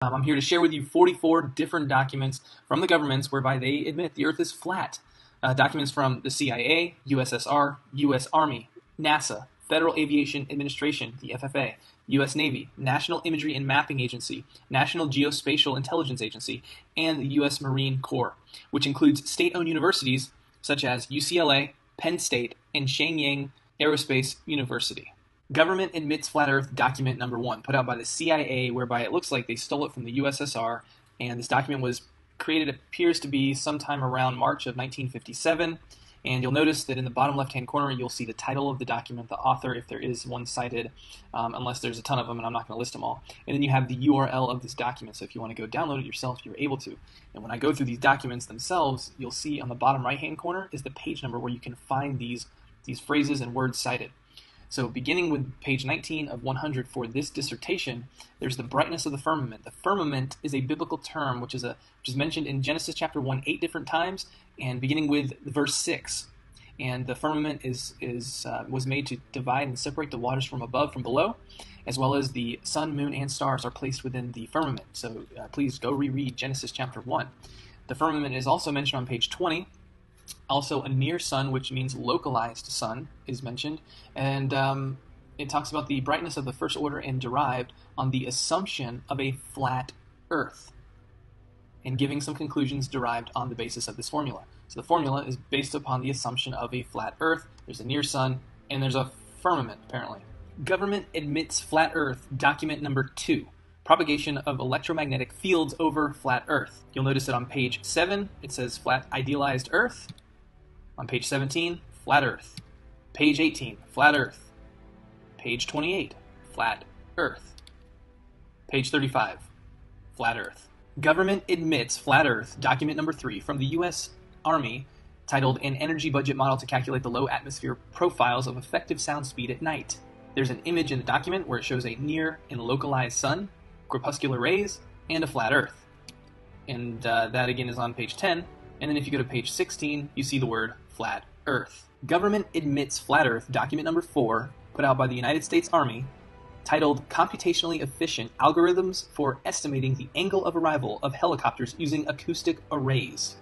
I'm here to share with you 44 different documents from the governments whereby they admit the Earth is flat. Documents from the CIA, USSR, U.S. Army, NASA, Federal Aviation Administration, the FAA, U.S. Navy, National Imagery and Mapping Agency, National Geospatial Intelligence Agency, and the U.S. Marine Corps, which includes state-owned universities such as UCLA, Penn State, and Shenyang Aerospace University. Government admits flat Earth document number 1, put out by the CIA, whereby it looks like they stole it from the USSR, and this document was created, appears to be sometime around March of 1957, and you'll notice that in the bottom left-hand corner you'll see the title of the document, the author, if there is one cited, unless there's a ton of them, and I'm not going to list them all, and then you have the URL of this document, so if you want to go download it yourself, you're able to. And when I go through these documents themselves, you'll see on the bottom right-hand corner is the page number where you can find these phrases and words cited. So beginning with page 19 of 100 for this dissertation, there's the brightness of the firmament. The firmament is a biblical term which is mentioned in Genesis chapter 1 8 different times, and beginning with verse 6. And the firmament was made to divide and separate the waters from above from below, as well as the sun, moon, and stars are placed within the firmament. So please go reread Genesis chapter 1. The firmament is also mentioned on page 20. Also, a near sun, which means localized sun, is mentioned, and it talks about the brightness of the first order and derived on the assumption of a flat Earth, and giving some conclusions derived on the basis of this formula. So the formula is based upon the assumption of a flat Earth. There's a near sun, and there's a firmament, apparently. Government admits flat Earth, document number 2. Propagation of electromagnetic fields over flat Earth. You'll notice that on page 7, it says flat idealized Earth. On page 17, flat Earth. Page 18, flat Earth. Page 28, flat Earth. Page 35, flat Earth. Government admits flat Earth, document number 3, from the U.S. Army, titled An Energy Budget Model to Calculate the Low Atmosphere Profiles of Effective Sound Speed at Night. There's an image in the document where it shows a near and localized sun, corpuscular rays, and a flat Earth. And that again is on page 10. And then if you go to page 16, you see the word flat Earth. Government admits flat Earth, document number 4, put out by the United States Army, titled Computationally Efficient Algorithms for Estimating the Angle of Arrival of Helicopters Using Acoustic Arrays.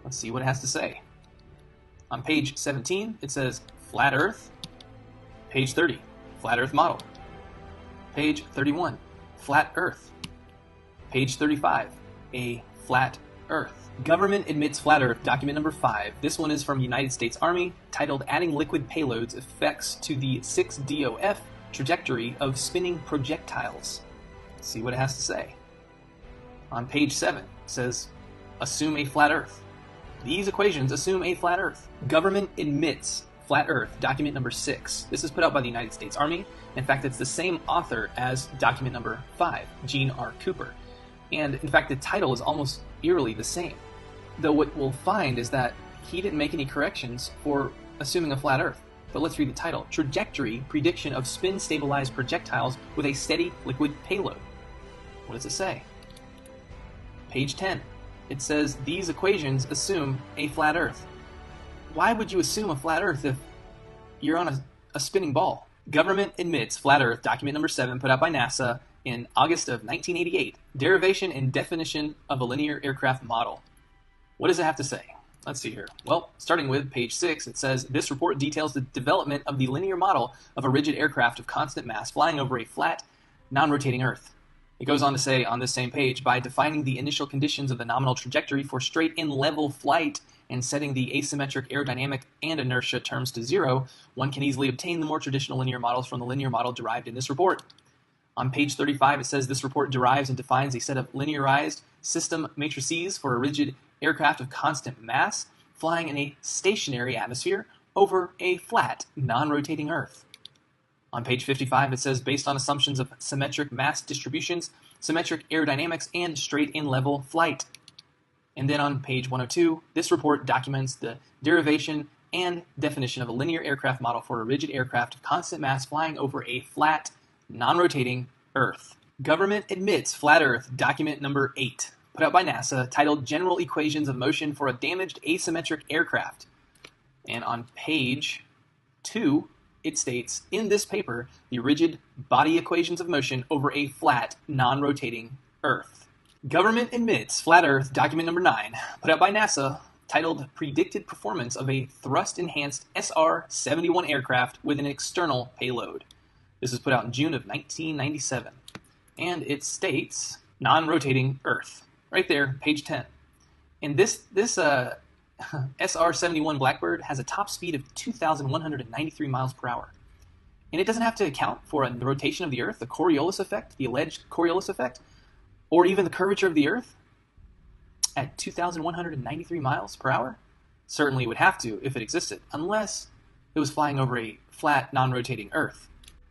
Let's see what it has to say. On page 17, it says flat Earth. Page 30, flat Earth model. Page 31, flat Earth. Page 35, a flat Earth. Government admits flat Earth, document number 5. This one is from United States Army, titled Adding Liquid Payloads Effects to the 6DOF Trajectory of Spinning Projectiles. Let's see what it has to say. On page 7, it says, Assume a flat Earth. These equations assume a flat Earth. Government admits flat Earth, document number 6. This is put out by the United States Army. In fact, it's the same author as document number 5, Gene R. Cooper. And in fact, the title is almost eerily the same. Though what we'll find is that he didn't make any corrections for assuming a flat Earth. But let's read the title. Trajectory Prediction of Spin-Stabilized Projectiles with a Steady Liquid Payload. What does it say? Page 10. It says, these equations assume a flat Earth. Why would you assume a flat Earth if you're on a spinning ball? Government admits flat Earth, document number 7, put out by NASA in August of 1988, derivation and definition of a linear aircraft model. What does it have to say? Let's see here. Well, starting with page 6, it says, this report details the development of the linear model of a rigid aircraft of constant mass flying over a flat, non-rotating Earth. It goes on to say on this same page, by defining the initial conditions of the nominal trajectory for straight and level flight and setting the asymmetric aerodynamic and inertia terms to 0, one can easily obtain the more traditional linear models from the linear model derived in this report. On page 35, it says this report derives and defines a set of linearized system matrices for a rigid aircraft of constant mass flying in a stationary atmosphere over a flat, non-rotating Earth. On page 55, it says based on assumptions of symmetric mass distributions, symmetric aerodynamics, and straight and level flight. And then on page 102, this report documents the derivation and definition of a linear aircraft model for a rigid aircraft of constant mass flying over a flat, non-rotating Earth. Government admits flat Earth, document number 8, put out by NASA, titled General Equations of Motion for a Damaged Asymmetric Aircraft. And on page 2, it states, in this paper, the rigid body equations of motion over a flat, non-rotating Earth. Government admits flat Earth document number 9, put out by NASA, titled Predicted Performance of a Thrust-Enhanced SR-71 Aircraft with an External Payload. This was put out in June of 1997. And it states non-rotating Earth. Right there, page 10. And this SR-71 Blackbird has a top speed of 2,193 miles per hour. And it doesn't have to account for the rotation of the Earth, the Coriolis effect, the alleged Coriolis effect, or even the curvature of the Earth at 2,193 miles per hour. Certainly would have to if it existed, unless it was flying over a flat, non-rotating Earth.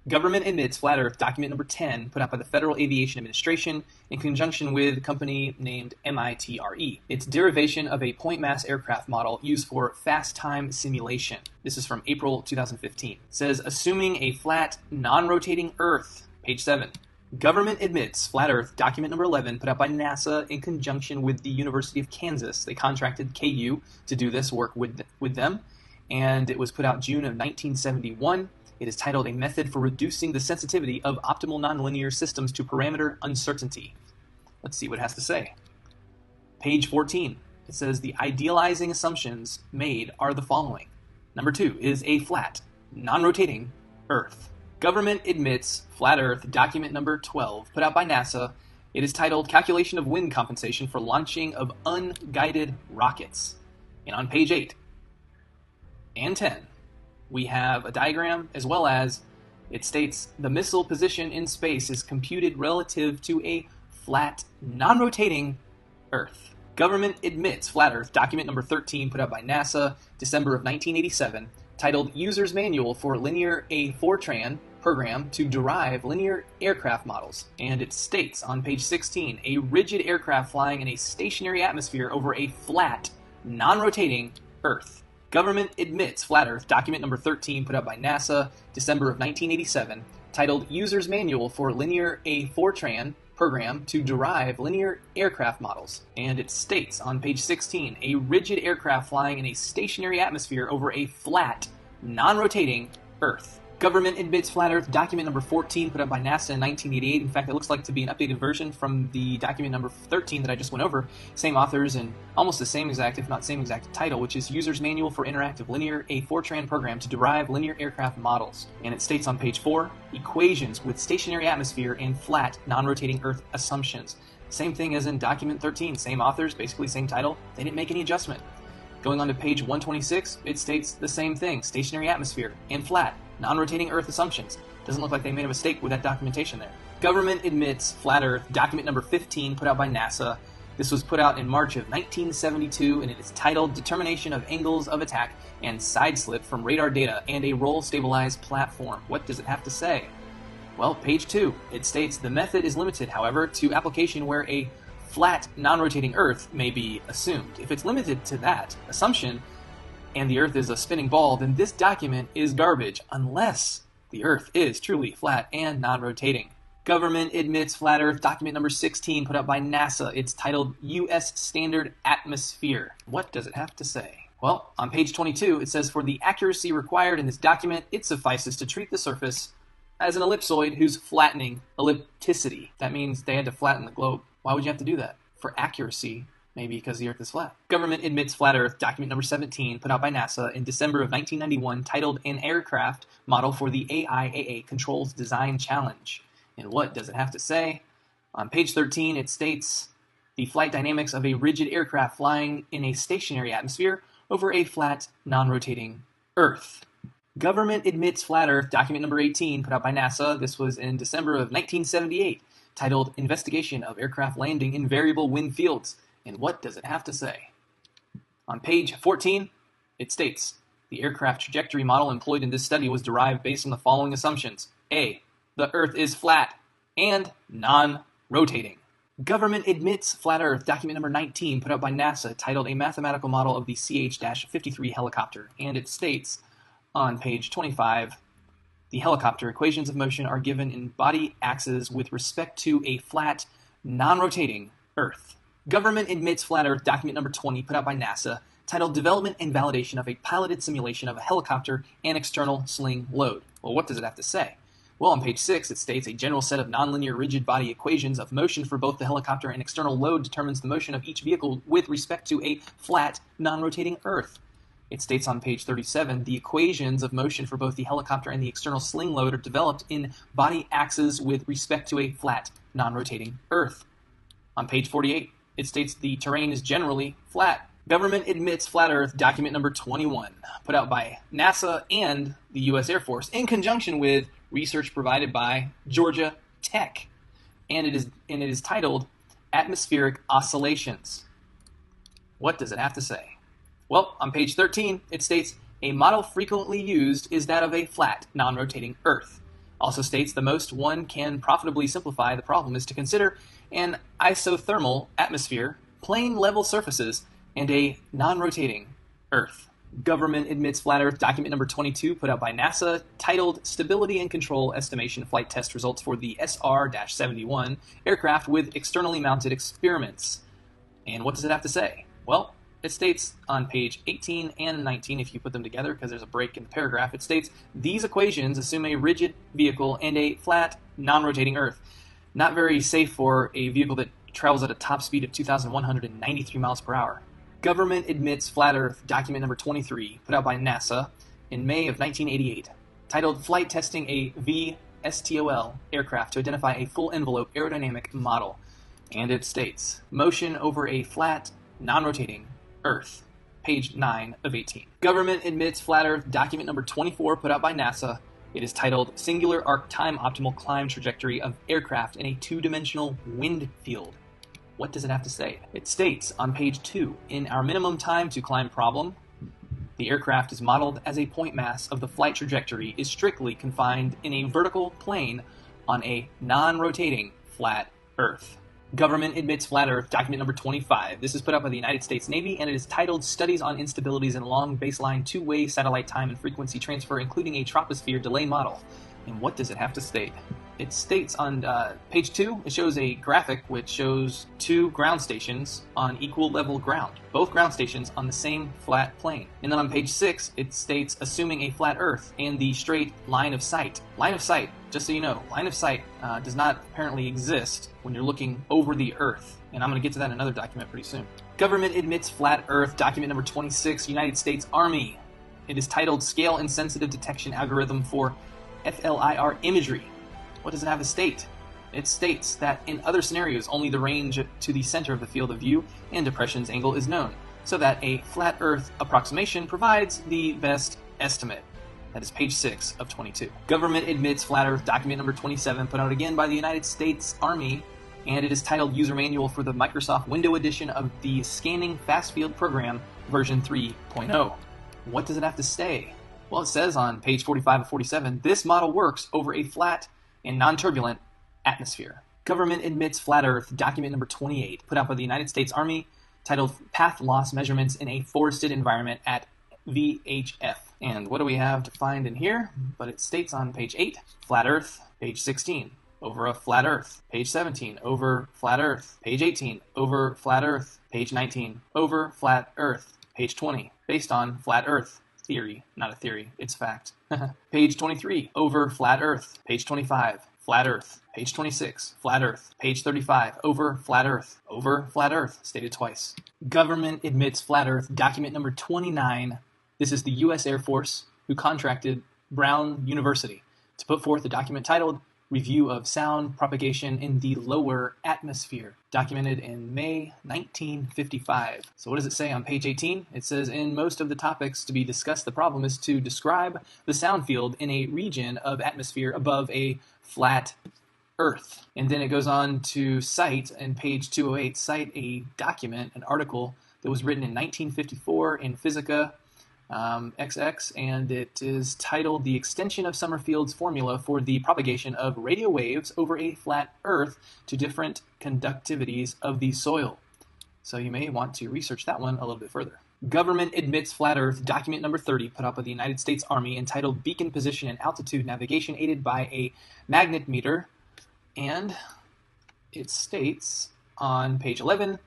Government admits flat Earth document number 10, put out by the Federal Aviation Administration in conjunction with a company named MITRE. It's derivation of a point mass aircraft model used for fast time simulation. This is from April 2015. It says, assuming a flat, non-rotating Earth, page 7. Government admits flat Earth document number 11, put out by NASA in conjunction with the University of Kansas. They contracted KU to do this work with them, and it was put out June of 1971. It is titled A Method for Reducing the Sensitivity of Optimal Nonlinear Systems to Parameter Uncertainty. Let's see what it has to say. Page 14. It says the idealizing assumptions made are the following. Number 2 is a flat, non-rotating Earth. Government admits flat Earth document number 12, put out by NASA. It is titled Calculation of Wind Compensation for Launching of Unguided Rockets. And on page 8 and 10, we have a diagram, as well as it states the missile position in space is computed relative to a flat, non-rotating Earth. Government admits flat Earth document number 13, put out by NASA, December of 1987, titled User's Manual for Linear A Fortran Program to Derive Linear Aircraft Models. And it states on page 16, a rigid aircraft flying in a stationary atmosphere over a flat, non-rotating Earth. Government admits flat Earth document number 13, put out by NASA, December of 1987, titled User's Manual for Linear A Fortran Program to Derive Linear Aircraft Models. And it states on page 16, a rigid aircraft flying in a stationary atmosphere over a flat, non-rotating Earth. Government admits flat Earth document number 14, put out by NASA in 1988. In fact, it looks like to be an updated version from the document number 13 that I just went over. Same authors and almost the same exact, if not same exact title, which is User's Manual for Interactive Linear A Fortran Program to Derive Linear Aircraft Models. And it states on page 4, equations with stationary atmosphere and flat, non-rotating Earth assumptions. Same thing as in document 13, same authors, basically same title. They didn't make any adjustment. Going on to page 126, it states the same thing, stationary atmosphere and flat, non-rotating Earth assumptions. Doesn't look like they made a mistake with that documentation there. Government admits flat Earth document number 15, put out by NASA. This was put out in March of 1972, and it is titled Determination of Angles of Attack and Side Slip from Radar Data and a Roll-Stabilized Platform. What does it have to say? Well, page 2, it states the method is limited, however, to application where a flat, non-rotating Earth may be assumed. If it's limited to that assumption, and the Earth is a spinning ball, then this document is garbage, unless the Earth is truly flat and non-rotating. Government admits flat Earth document number 16, put out by NASA. It's titled U.S. Standard Atmosphere. What does it have to say? Well, on page 22, it says, for the accuracy required in this document, it suffices to treat the surface as an ellipsoid whose flattening ellipticity. That means they had to flatten the globe. Why would you have to do that? For accuracy, maybe because the Earth is flat. Government admits flat Earth document number 17, put out by NASA in December of 1991, titled An Aircraft Model for the AIAA Controls Design Challenge. And what does it have to say? On page 13, it states the flight dynamics of a rigid aircraft flying in a stationary atmosphere over a flat, non-rotating Earth. Government admits flat Earth document number 18, put out by NASA. This was in December of 1978, titled Investigation of Aircraft Landing in Variable Wind Fields. And what does it have to say? On page 14, it states, the aircraft trajectory model employed in this study was derived based on the following assumptions. A, the Earth is flat and non-rotating. Government admits flat Earth document number 19, put out by NASA, titled A Mathematical Model of the CH-53 Helicopter. And it states, on page 25, the helicopter equations of motion are given in body axes with respect to a flat, non-rotating Earth. Government admits flat Earth document number 20, put out by NASA, titled Development and Validation of a Piloted Simulation of a Helicopter and External Sling Load. Well, what does it have to say? Well, on page 6, it states a general set of nonlinear rigid body equations of motion for both the helicopter and external load determines the motion of each vehicle with respect to a flat, non-rotating Earth. It states on page 37, the equations of motion for both the helicopter and the external sling load are developed in body axes with respect to a flat, non-rotating Earth. On page 48, it states the terrain is generally flat. Government admits flat Earth, document number 21, put out by NASA and the U.S. Air Force in conjunction with research provided by Georgia Tech, and it is titled Atmospheric Oscillations. What does it have to say? Well, on page 13, it states a model frequently used is that of a flat, non-rotating Earth. Also states the most one can profitably simplify the problem is to consider an isothermal atmosphere, plane level surfaces, and a non-rotating Earth. Government admits flat Earth, document number 22, put out by NASA, titled Stability and Control Estimation Flight Test Results for the SR-71 aircraft with externally mounted experiments. And what does it have to say? Well, it states on page 18 and 19, if you put them together, because there's a break in the paragraph, it states, these equations assume a rigid vehicle and a flat, non-rotating Earth. Not very safe for a vehicle that travels at a top speed of 2,193 miles per hour. Government admits flat Earth, document number 23, put out by NASA in May of 1988, titled Flight Testing a VSTOL Aircraft to Identify a Full Envelope Aerodynamic Model. And it states, motion over a flat, non-rotating Earth, page 9 of 18. Government admits flat Earth, document number 24, put out by NASA. It is titled Singular Arc Time Optimal Climb Trajectory of Aircraft in a Two-Dimensional Wind Field. What does it have to say? It states on page 2, in our minimum time to climb problem, the aircraft is modeled as a point mass of the flight trajectory is strictly confined in a vertical plane on a non-rotating flat Earth. Government admits flat Earth, document number 25. This is put out by the United States Navy, and it is titled Studies on Instabilities in Long Baseline Two-Way Satellite Time and Frequency Transfer, including a Troposphere Delay Model. And what does it have to state? It states on page 2, it shows a graphic which shows two ground stations on equal level ground, both ground stations on the same flat plane. And then on page 6, it states assuming a flat Earth and the straight line of sight. Line of sight, just so you know, line of sight does not apparently exist when you're looking over the Earth. And I'm going to get to that in another document pretty soon. Government admits flat Earth, document number 26, United States Army. It is titled Scale Insensitive Detection Algorithm for FLIR Imagery. What does it have to state? It states that in other scenarios, only the range to the center of the field of view and depression's angle is known, so that a flat Earth approximation provides the best estimate. That is page 6 of 22. Government admits flat Earth, document number 27, put out again by the United States Army, and it is titled User Manual for the Microsoft Windows edition of the Scanning Fast Field Program, version 3.0. What does it have to say? Well, it says on page 45 of 47, this model works over a flat and non-turbulent atmosphere. Government admits flat Earth, document number 28, put out by the United States Army, titled Path Loss Measurements in a Forested Environment at VHF. And what do we have to find in here? But it states on page 8, flat Earth, page 16, over a flat Earth, page 17, over flat Earth, page 18, over flat Earth, page 19, over flat Earth, page 20, based on flat Earth. Theory, not a theory, it's fact. Page 23, over flat Earth. Page 25, flat Earth. Page 26, flat Earth. Page 35, over flat Earth. Over flat Earth, stated twice. Government admits flat Earth, document number 29. This is the U.S. Air Force, who contracted Brown University to put forth a document titled Review of Sound Propagation in the Lower Atmosphere, documented in May 1955. So what does it say on page 18? It says, in most of the topics to be discussed, the problem is to describe the sound field in a region of atmosphere above a flat Earth. And then it goes on to cite, in page 208, cite a document, an article that was written in 1954 in Physica XX, and it is titled The Extension of Summerfield's Formula for the Propagation of Radio Waves Over a Flat Earth to Different Conductivities of the Soil. So you may want to research that one a little bit further. Government admits flat Earth, document number 30, put up by the United States Army, entitled Beacon Position and Altitude Navigation Aided by a Magnetometer. And it states on page 11,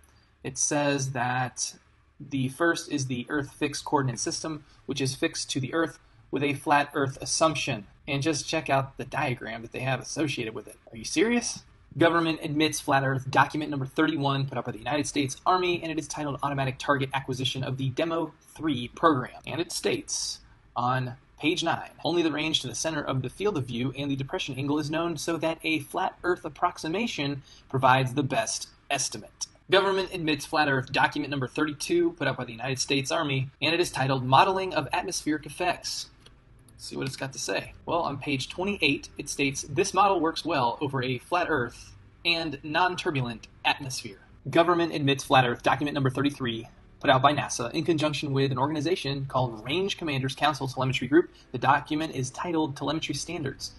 it says that the first is the Earth Fixed Coordinate System, which is fixed to the Earth with a flat Earth assumption. And just check out the diagram that they have associated with it. Are you serious? Government admits flat Earth, document number 31, put out by the United States Army, and it is titled Automatic Target Acquisition of the Demo 3 Program. And it states on page 9, only the range to the center of the field of view and the depression angle is known, so that a flat Earth approximation provides the best estimate. Government admits flat Earth, document number 32, put out by the United States Army, and it is titled Modeling of Atmospheric Effects. Let's see what it's got to say. Well, on page 28, it states, this model works well over a flat Earth and non-turbulent atmosphere. Government admits flat Earth, document number 33, put out by NASA in conjunction with an organization called Range Commanders Council Telemetry Group. The document is titled Telemetry Standards.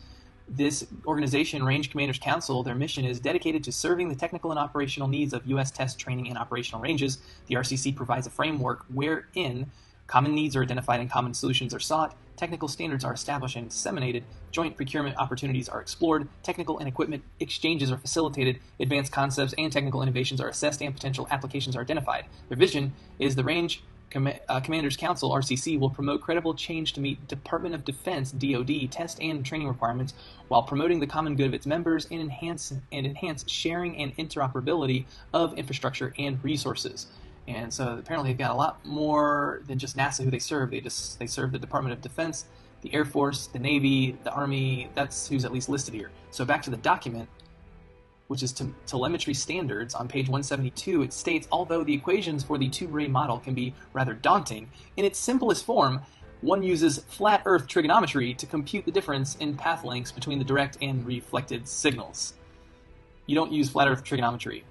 This organization, Range Commanders Council, their mission is dedicated to serving the technical and operational needs of U.S. test, training, and operational ranges. The RCC provides a framework wherein common needs are identified and common solutions are sought, technical standards are established and disseminated, joint procurement opportunities are explored, technical and equipment exchanges are facilitated, advanced concepts and technical innovations are assessed, and potential applications are identified. Their vision is the Range Commanders Council, RCC, will promote credible change to meet Department of Defense, DoD, test and training requirements while promoting the common good of its members and enhance sharing and interoperability of infrastructure and resources. And so apparently they've got a lot more than just NASA who they serve. They serve the Department of Defense, the Air Force, the Navy, the Army. That's who's at least listed here. So back to the document, which is telemetry standards, on page 172, it states, although the equations for the two-ray model can be rather daunting, in its simplest form, one uses flat Earth trigonometry to compute the difference in path lengths between the direct and reflected signals. You don't use flat Earth trigonometry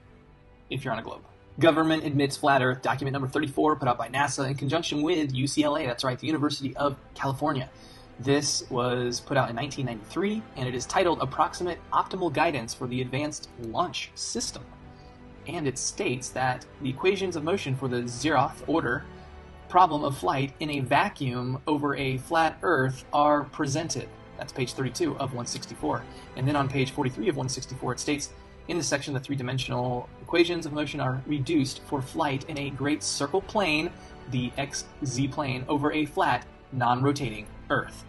if you're on a globe. Government admits flat Earth, document number 34, put out by NASA in conjunction with UCLA, that's right, the University of California. This was put out in 1993, and it is titled Approximate Optimal Guidance for the Advanced Launch System. And it states that the equations of motion for the zeroth order problem of flight in a vacuum over a flat Earth are presented. That's page 32 of 164. And then on page 43 of 164, it states, in this section, the three-dimensional equations of motion are reduced for flight in a great circle plane, the XZ plane, over a flat, non-rotating Earth.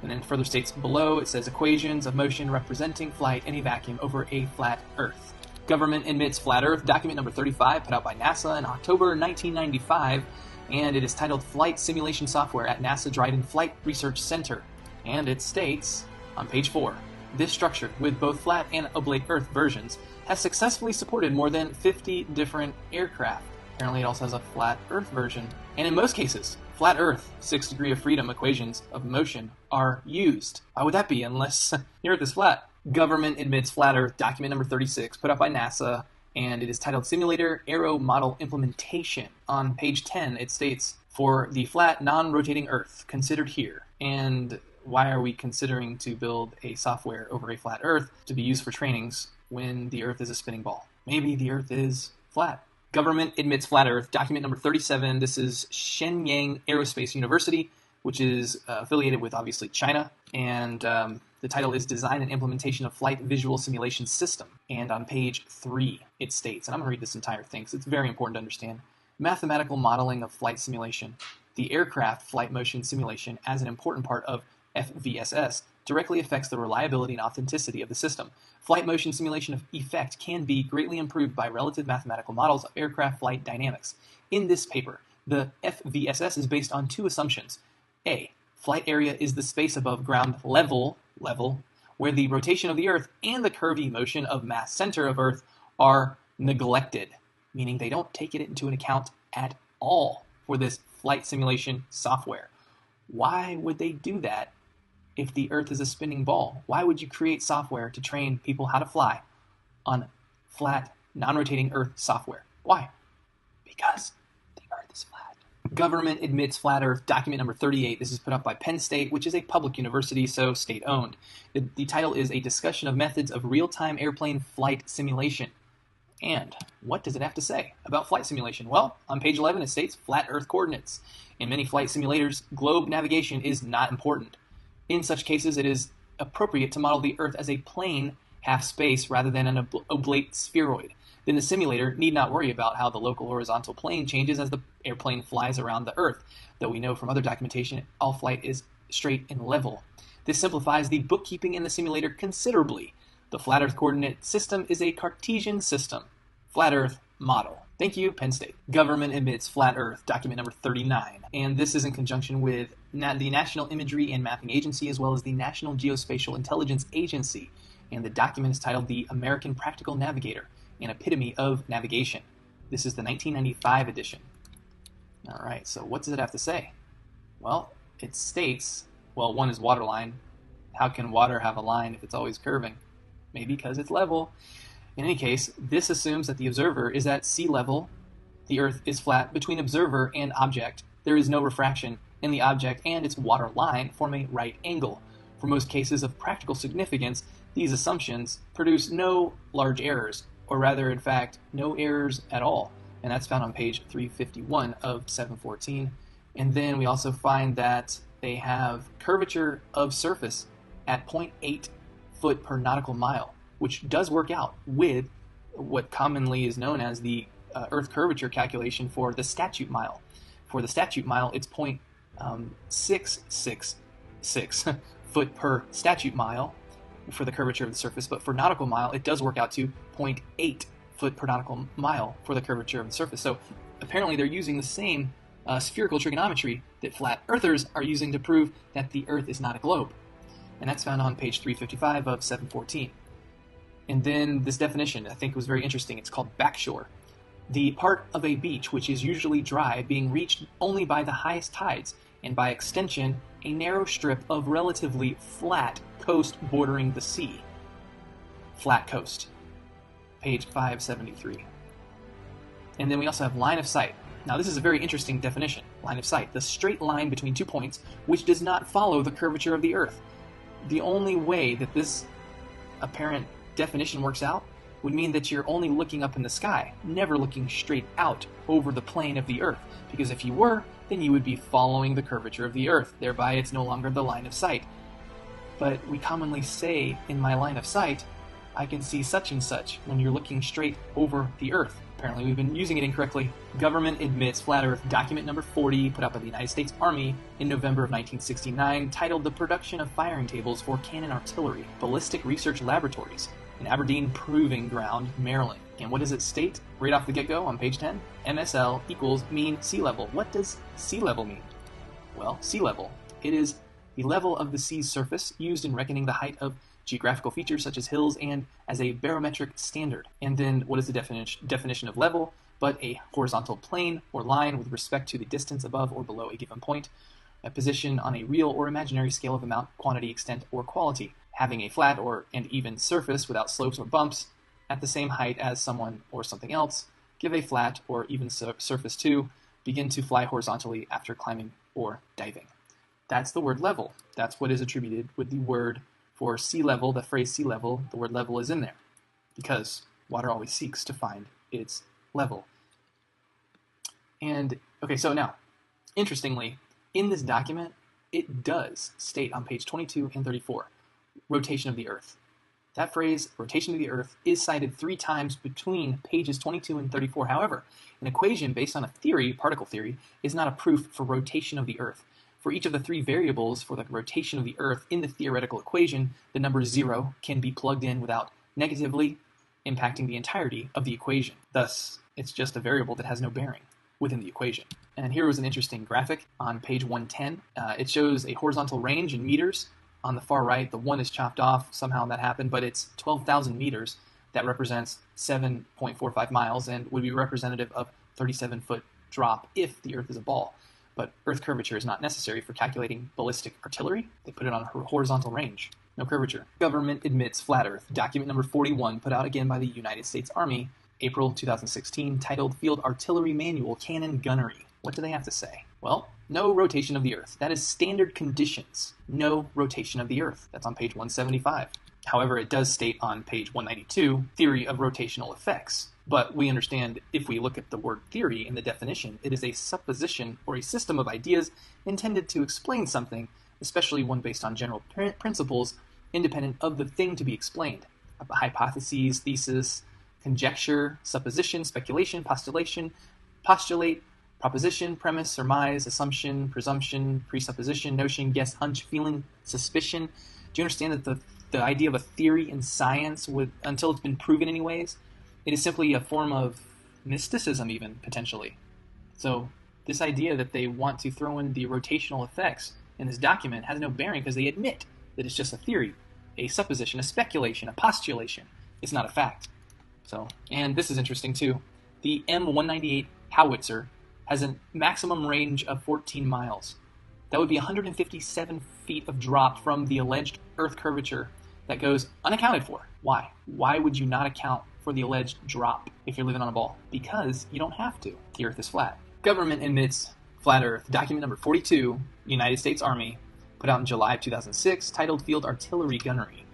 And then further states below, it says equations of motion representing flight in a vacuum over a flat Earth. Government admits flat Earth, document number 35, put out by NASA in October 1995, and it is titled Flight Simulation Software at NASA Dryden Flight Research Center. And it states, on page 4, this structure, with both flat and oblate Earth versions, has successfully supported more than 50 different aircraft. Apparently it also has a flat Earth version. And in most cases, flat Earth, 6 degree of freedom equations of motion are used. Why would that be unless the Earth is flat? Government admits flat Earth, document number 36, put out by NASA, and it is titled Simulator Aero Model Implementation. On page 10, it states, for the flat, non-rotating Earth, considered here. And why are we considering to build a software over a flat Earth to be used for trainings when the Earth is a spinning ball? Maybe the Earth is flat. Government admits flat Earth, document number 37. This is Shenyang Aerospace University, which is affiliated with, obviously, China. And the title is Design and Implementation of Flight Visual Simulation System. And on page 3, it states, and I'm going to read this entire thing because it's very important to understand, mathematical modeling of flight simulation. The aircraft flight motion simulation as an important part of FVSS directly affects the reliability and authenticity of the system. Flight motion simulation of effect can be greatly improved by relative mathematical models of aircraft flight dynamics. In this paper, the FVSS is based on two assumptions. A, flight area is the space above ground level, where the rotation of the Earth and the curvy motion of mass center of Earth are neglected, meaning they don't take it into an account at all for this flight simulation software. Why would they do that if the Earth is a spinning ball? Why would you create software to train people how to fly on flat, non-rotating Earth software? Why? Because the Earth is flat. Government admits flat Earth, document number 38. This is put up by Penn State, which is a public university, so state-owned. The title is A Discussion of Methods of Real-Time Airplane Flight Simulation. And what does it have to say about flight simulation? Well, on page 11 it states flat Earth coordinates. In many flight simulators, globe navigation is not important. In such cases, it is appropriate to model the Earth as a plane half space rather than an oblate spheroid. Then the simulator need not worry about how the local horizontal plane changes as the airplane flies around the Earth. Though we know from other documentation, all flight is straight, and level. This simplifies the bookkeeping in the simulator considerably. The flat Earth coordinate system is a Cartesian system. Flat Earth model. Thank you, Penn State. Government admits flat Earth, document number 39. And this is in conjunction with the National Imagery and Mapping Agency, as well as the National Geospatial Intelligence Agency. And the document is titled The American Practical Navigator, an Epitome of Navigation. This is the 1995 edition. All right, so what does it have to say? Well, it states, well, one is waterline. How can water have a line if it's always curving? Maybe because it's level. In any case, this assumes that the observer is at sea level. The Earth is flat between observer and object. There is no refraction, and the object and its water line form a right angle. For most cases of practical significance, these assumptions produce no large errors, or rather, in fact, no errors at all. And that's found on page 351 of 714. And then we also find that they have curvature of surface at 0.8 foot per nautical mile, which does work out with what commonly is known as the Earth curvature calculation for the statute mile. For the statute mile, it's 0.666 foot per statute mile for the curvature of the surface, but for nautical mile, it does work out to 0.8 foot per nautical mile for the curvature of the surface. So apparently they're using the same spherical trigonometry that flat earthers are using to prove that the Earth is not a globe. And that's found on page 355 of 714. And then this definition, I think, was very interesting. It's called backshore. The part of a beach which is usually dry, being reached only by the highest tides, and by extension, a narrow strip of relatively flat coast bordering the sea. Flat coast. Page 573. And then we also have line of sight. Now this is a very interesting definition. Line of sight, the straight line between 2 points which does not follow the curvature of the Earth. The only way that this apparent definition works out would mean that you're only looking up in the sky, never looking straight out over the plane of the Earth, because if you were, then you would be following the curvature of the Earth, thereby it's no longer the line of sight. But we commonly say, in my line of sight, I can see such and such when you're looking straight over the Earth. Apparently we've been using it incorrectly. Government admits flat Earth, document number 40, put out by the United States Army in November of 1969, titled The Production of Firing Tables for Cannon Artillery, Ballistic Research Laboratories, in Aberdeen Proving Ground, Maryland. And what does it state right off the get-go on page 10? MSL equals mean sea level. What does sea level mean? Well, sea level. It is the level of the sea's surface used in reckoning the height of geographical features such as hills and as a barometric standard. And then what is the definition of level? But a horizontal plane or line with respect to the distance above or below a given point, a position on a real or imaginary scale of amount, quantity, extent, or quality, having a flat or and even surface without slopes or bumps at the same height as someone or something else, give a flat or even surface to, begin to fly horizontally after climbing or diving. That's the word level. That's what is attributed with the word for sea level, the phrase sea level. The word level is in there because water always seeks to find its level. And, okay, so now, interestingly, in this document, it does state on page 22 and 34, rotation of the Earth. That phrase, rotation of the Earth, is cited 3 times between pages 22 and 34. However, an equation based on a theory, particle theory, is not a proof for rotation of the Earth. For each of the 3 variables for the rotation of the Earth in the theoretical equation, the number 0 can be plugged in without negatively impacting the entirety of the equation. Thus, it's just a variable that has no bearing within the equation. And here was an interesting graphic on page 110. It shows a horizontal range in meters. On the far right, the 1 is chopped off. Somehow that happened, but it's 12,000 meters. That represents 7.45 miles and would be representative of 37-foot drop if the Earth is a ball. But Earth curvature is not necessary for calculating ballistic artillery. They put it on a horizontal range. No curvature. Government admits flat Earth. Document number 41, put out again by the United States Army, April 2016, titled Field Artillery Manual Cannon Gunnery. What do they have to say? Well, no rotation of the Earth. That is standard conditions. No rotation of the Earth. That's on page 175. However, it does state on page 192, theory of rotational effects. But we understand if we look at the word theory in the definition, it is a supposition or a system of ideas intended to explain something, especially one based on general principles independent of the thing to be explained. A hypothesis, thesis, conjecture, supposition, speculation, postulation, postulate, proposition, premise, surmise, assumption, presumption, presupposition, notion, guess, hunch, feeling, suspicion. Do you understand that the idea of a theory in science, until it's been proven anyways, it is simply a form of mysticism even, potentially. So this idea that they want to throw in the rotational effects in this document has no bearing because they admit that it's just a theory, a supposition, a speculation, a postulation. It's not a fact. So, and this is interesting too. The M198 howitzer has a maximum range of 14 miles. That would be 157 feet of drop from the alleged Earth curvature that goes unaccounted for. Why? Why would you not account for the alleged drop if you're living on a ball? Because you don't have to. The Earth is flat. Government admits flat Earth. Document number 42, United States Army, put out in July of 2006, titled Field Artillery Gunnery.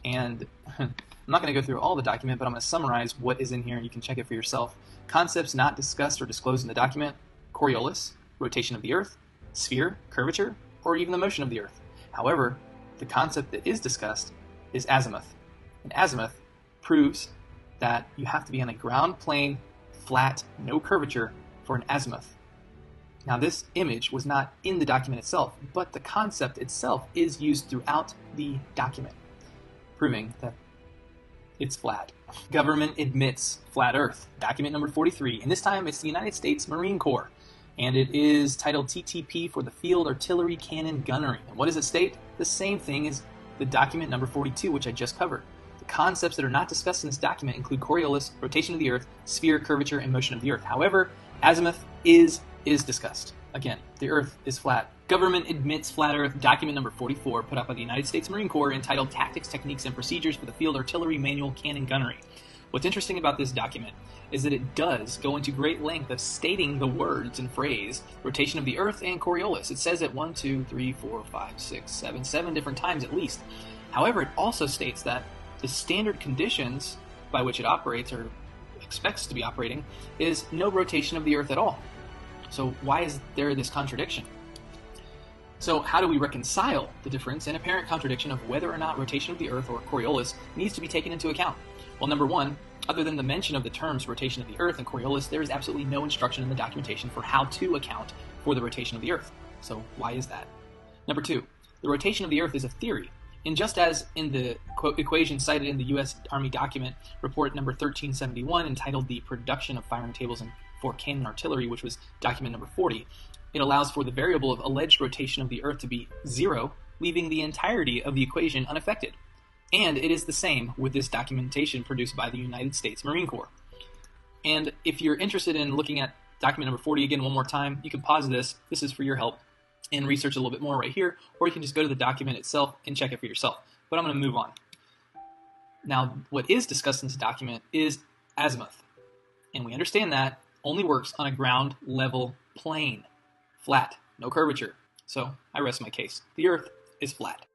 And I'm not going to go through all the document, but I'm going to summarize what is in here, and you can check it for yourself. Concepts not discussed or disclosed in the document: Coriolis, rotation of the Earth, sphere, curvature, or even the motion of the Earth. However, the concept that is discussed is azimuth. And azimuth proves that you have to be on a ground plane, flat, no curvature, for an azimuth. Now, this image was not in the document itself, but the concept itself is used throughout the document, proving that it's flat. Government admits flat Earth. Document number 43, and this time it's the United States Marine Corps, and it is titled TTP for the Field Artillery Cannon Gunnery. And what does it state? The same thing as the document number 42, which I just covered. The concepts that are not discussed in this document include Coriolis, rotation of the Earth, sphere, curvature, and motion of the Earth. However, azimuth is discussed. Again, the Earth is flat. Government admits flat Earth. Document number 44, put out by the United States Marine Corps, entitled Tactics, Techniques, and Procedures for the Field Artillery Manual Cannon Gunnery. What's interesting about this document is that it does go into great length of stating the words and phrase rotation of the Earth and Coriolis. It says it 1, 2, 3, 4, 5, 6, 7 different times at least. However, it also states that the standard conditions by which it operates, or expects to be operating, is no rotation of the Earth at all. So why is there this contradiction? So how do we reconcile the difference and apparent contradiction of whether or not rotation of the Earth or Coriolis needs to be taken into account? Well, number one, other than the mention of the terms rotation of the Earth and Coriolis, there is absolutely no instruction in the documentation for how to account for the rotation of the Earth. So why is that? Number two, the rotation of the Earth is a theory. And just as in the equation cited in the U.S. Army document, report number 1371, entitled The Production of Firing Tables for Cannon Artillery, which was document number 40, it allows for the variable of alleged rotation of the Earth to be 0, leaving the entirety of the equation unaffected. And it is the same with this documentation produced by the United States Marine Corps. And if you're interested in looking at document number 40 again one more time, you can pause this. This is for your help, and research a little bit more right here, or you can just go to the document itself and check it for yourself. But I'm going to move on. Now, what is discussed in this document is azimuth. And we understand that only works on a ground level plane. Flat, no curvature. So I rest my case. The Earth is flat.